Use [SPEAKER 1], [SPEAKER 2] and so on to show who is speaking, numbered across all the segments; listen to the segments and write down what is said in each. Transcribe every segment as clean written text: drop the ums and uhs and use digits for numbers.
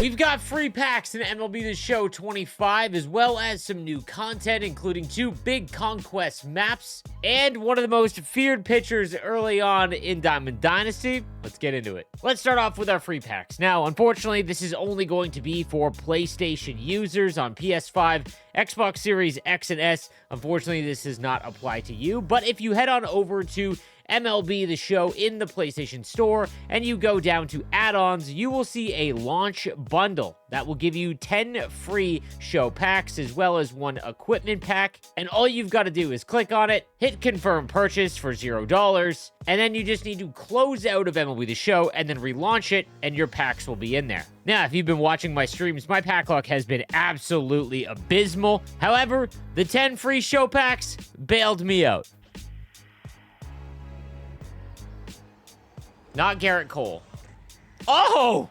[SPEAKER 1] We've got free packs in MLB the Show 25, as well as some new content, including 2 big Conquest maps, and one of the most feared pitchers early on in Diamond Dynasty. Let's get into it. Let's start off with our free packs. Now, unfortunately, this is only going to be for PlayStation users on PS5, Xbox Series X and S. Unfortunately, this does not apply to you, but if you head on over to MLB the Show in the PlayStation Store, and you go down to add-ons, you will see a launch bundle that will give you 10 free show packs as well as 1 equipment pack, and all you've got to do is click on it, hit confirm purchase for $0, and then you just need to close out of MLB the Show and then relaunch it, and your packs will be in there. Now, if you've been watching my streams, my pack luck has been absolutely abysmal. However, the 10 free show packs bailed me out. Not Garrett Cole. Oh!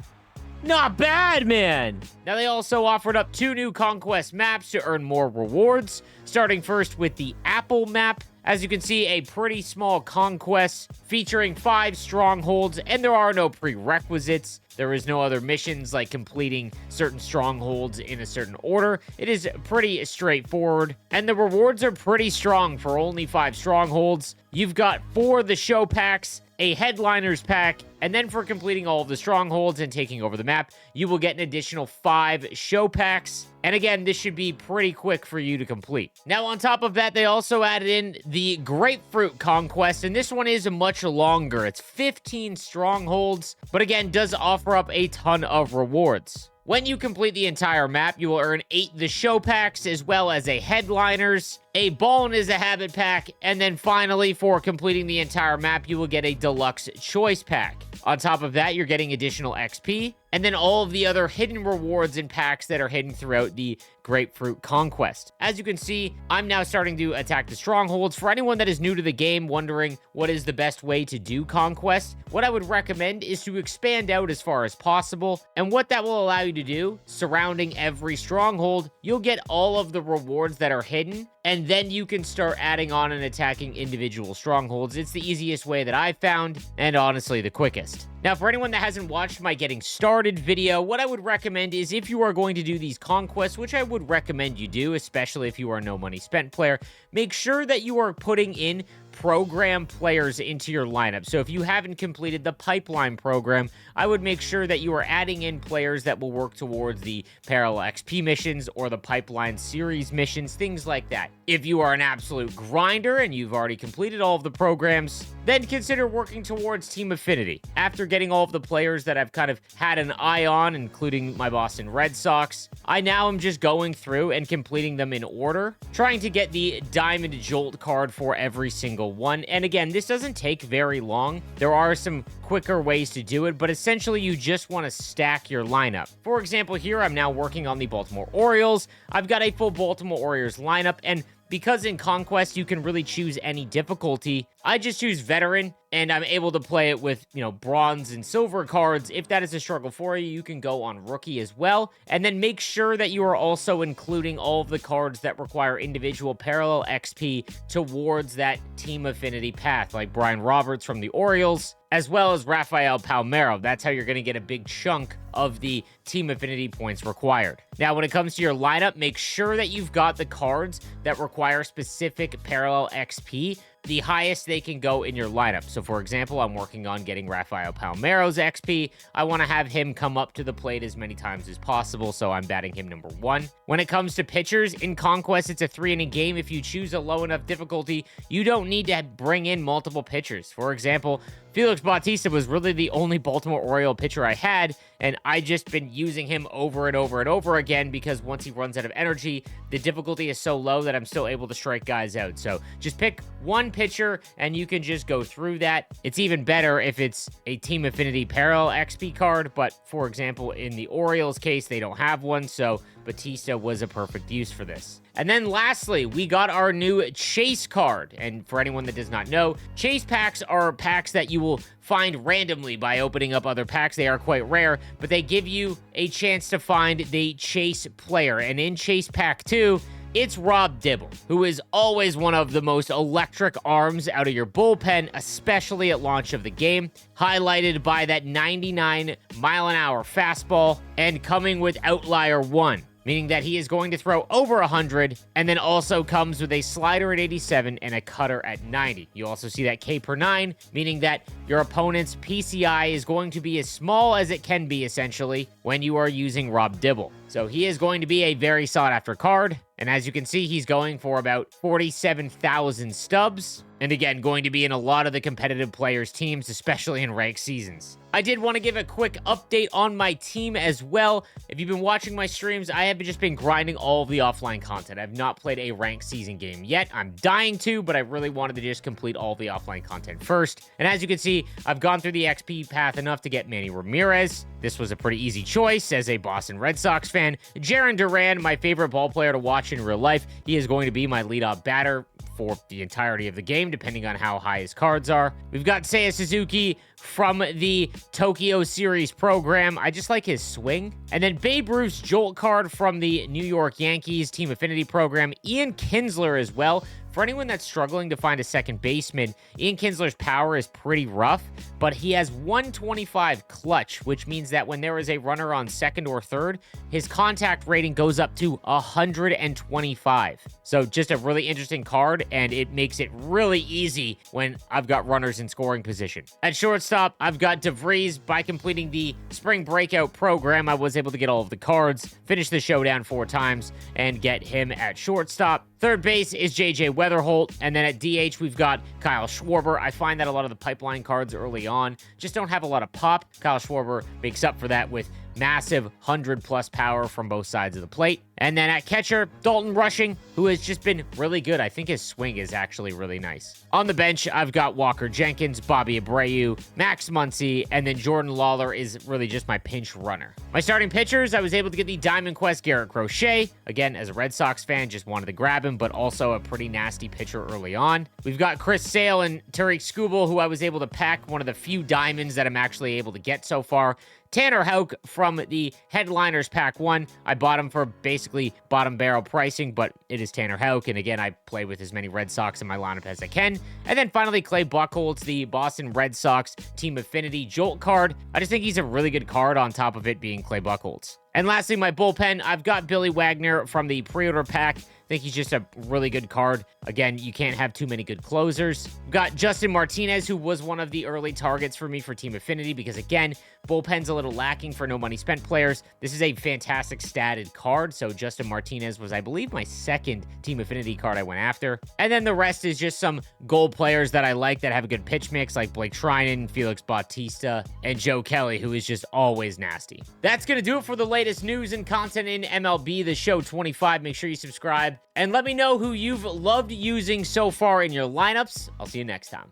[SPEAKER 1] Not bad, man! Now, they also offered up 2 new Conquest maps to earn more rewards, starting first with the Apple map. As you can see, a pretty small Conquest featuring 5 strongholds, and there are no prerequisites. There is no other missions like completing certain strongholds in a certain order. It is pretty straightforward, and the rewards are pretty strong for only 5 strongholds. You've got 4 of the show packs, a headliners pack, and then for completing all of the strongholds and taking over the map, you will get an additional 5 show packs. And again, this should be pretty quick for you to complete. Now, on top of that, they also added in the Grapefruit Conquest, and this one is much longer. It's 15 strongholds, but again, does offer up a ton of rewards. When you complete the entire map, you will earn 8 the show packs, as well as a headliners, a Ballin' is a Habit pack, and then finally, for completing the entire map, you will get a deluxe choice pack. On top of that, you're getting additional XP, and then all of the other hidden rewards and packs that are hidden throughout the Grapefruit Conquest. As you can see, I'm now starting to attack the strongholds. For anyone that is new to the game, wondering what is the best way to do Conquest, what I would recommend is to expand out as far as possible, and what that will allow you to do, surrounding every stronghold, you'll get all of the rewards that are hidden, and then you can start adding on and attacking individual strongholds. It's the easiest way that I've found, and honestly the quickest. Now, for anyone that hasn't watched my getting started video, what I would recommend is if you are going to do these conquests, which I would recommend you do, especially if you are a no money spent player, make sure that you are putting in program players into your lineup. So if you haven't completed the pipeline program, I would make sure that you are adding in players that will work towards the parallel XP missions or the pipeline series missions, things like that. If you are an absolute grinder and you've already completed all of the programs, then consider working towards Team Affinity. After getting all of the players that I've kind of had an eye on, including my Boston Red Sox, I now am just going through and completing them in order, trying to get the Diamond Jolt card for every single one. And again, this doesn't take very long. There are some quicker ways to do it, but essentially you just want to stack your lineup. For example, here I'm now working on the Baltimore Orioles. I've got a full Baltimore Orioles lineup, and because in Conquest you can really choose any difficulty, I just choose Veteran, and I'm able to play it with, bronze and silver cards. If that is a struggle for you, you can go on Rookie as well. And then make sure that you are also including all of the cards that require individual parallel XP towards that Team Affinity path, like Brian Roberts from the Orioles, as well as Rafael Palmeiro. That's how you're going to get a big chunk of the Team Affinity points required. Now, when it comes to your lineup, make sure that you've got the cards that require specific parallel XP, the highest they can go in your lineup. So, for example, I'm working on getting Rafael Palmeiro's XP. I want to have him come up to the plate as many times as possible, so I'm batting him number 1. When it comes to pitchers, in Conquest, it's a 3-inning game. If you choose a low enough difficulty, you don't need to bring in multiple pitchers. For example, Felix Bautista was really the only Baltimore Oriole pitcher I had, and I just been using him over and over and over again because once he runs out of energy, the difficulty is so low that I'm still able to strike guys out. So just pick one pitcher and you can just go through that. It's even better if it's a Team Affinity parallel XP card, but for example, in the Orioles case, they don't have one, so Batista was a perfect use for this. And then lastly, we got our new Chase card. And for anyone that does not know, Chase packs are packs that you will find randomly by opening up other packs. They are quite rare, but they give you a chance to find the Chase player. And in Chase Pack 2, It's Rob Dibble, who is always one of the most electric arms out of your bullpen, especially at launch of the game, highlighted by that 99-mile-an-hour fastball and coming with outlier 1. Meaning that he is going to throw over 100, and then also comes with a slider at 87 and a cutter at 90. You also see that K per 9, meaning that your opponent's PCI is going to be as small as it can be, essentially, when you are using Rob Dibble. So he is going to be a very sought-after card, and as you can see, he's going for about 47,000 stubs, and again, going to be in a lot of the competitive players' teams, especially in ranked seasons. I did want to give a quick update on my team as well. If you've been watching my streams, I have just been grinding all of the offline content. I've not played a ranked season game yet. I'm dying to, but I really wanted to just complete all the offline content first. And as you can see, I've gone through the XP path enough to get Manny Ramirez. This was a pretty easy choice as a Boston Red Sox fan. Jarren Duran, my favorite ball player to watch in real life. He is going to be my leadoff batter for the entirety of the game, depending on how high his cards are. We've got Seiya Suzuki from the Tokyo Series program. I just like his swing. And then Babe Ruth's Jolt card from the New York Yankees Team Affinity program. Ian Kinsler as well. For anyone that's struggling to find a second baseman, Ian Kinsler's power is pretty rough, but he has 125 clutch, which means that when there is a runner on second or third, his contact rating goes up to 125. So just a really interesting card, and it makes it really easy when I've got runners in scoring position. At shortstop, I've got DeVries. By completing the Spring Breakout program, I was able to get all of the cards, finish the showdown 4 times, and get him at shortstop. Third base is J.J. Weatherholt, and then at DH, we've got Kyle Schwarber. I find that a lot of the pipeline cards early on just don't have a lot of pop. Kyle Schwarber makes up for that with massive 100-plus power from both sides of the plate. And then at catcher, Dalton Rushing, who has just been really good. I think his swing is actually really nice. On the bench, I've got Walker Jenkins, Bobby Abreu, Max Muncy, and then Jordan Lawler is really just my pinch runner. My starting pitchers, I was able to get the Diamond Quest Garrett Crochet. Again, as a Red Sox fan, just wanted to grab him, but also a pretty nasty pitcher early on. We've got Chris Sale and Tariq Skubal, who I was able to pack, one of the few diamonds that I'm actually able to get so far. Tanner Houck from the Headliners Pack 1. I bought him for basically bottom barrel pricing, but it is Tanner Houck, and again, I play with as many Red Sox in my lineup as I can. And then finally, Clay Buchholz, the Boston Red Sox Team Affinity Jolt card. I just think he's a really good card on top of it being Clay Buchholz. And lastly, my bullpen, I've got Billy Wagner from the pre-order pack. I think he's just a really good card. Again, you can't have too many good closers. We've got Justin Martinez, who was one of the early targets for me for Team Affinity because, again, bullpen's a little lacking for no money spent players. This is a fantastic statted card, so Justin Martinez was, I believe, my second Team Affinity card I went after. And then the rest is just some gold players that I like that have a good pitch mix, like Blake Treinen, Felix Bautista, and Joe Kelly, who is just always nasty. That's going to do it for the latest news and content in MLB The Show 25. Make sure you subscribe, and let me know who you've loved using so far in your lineups. I'll see you next time.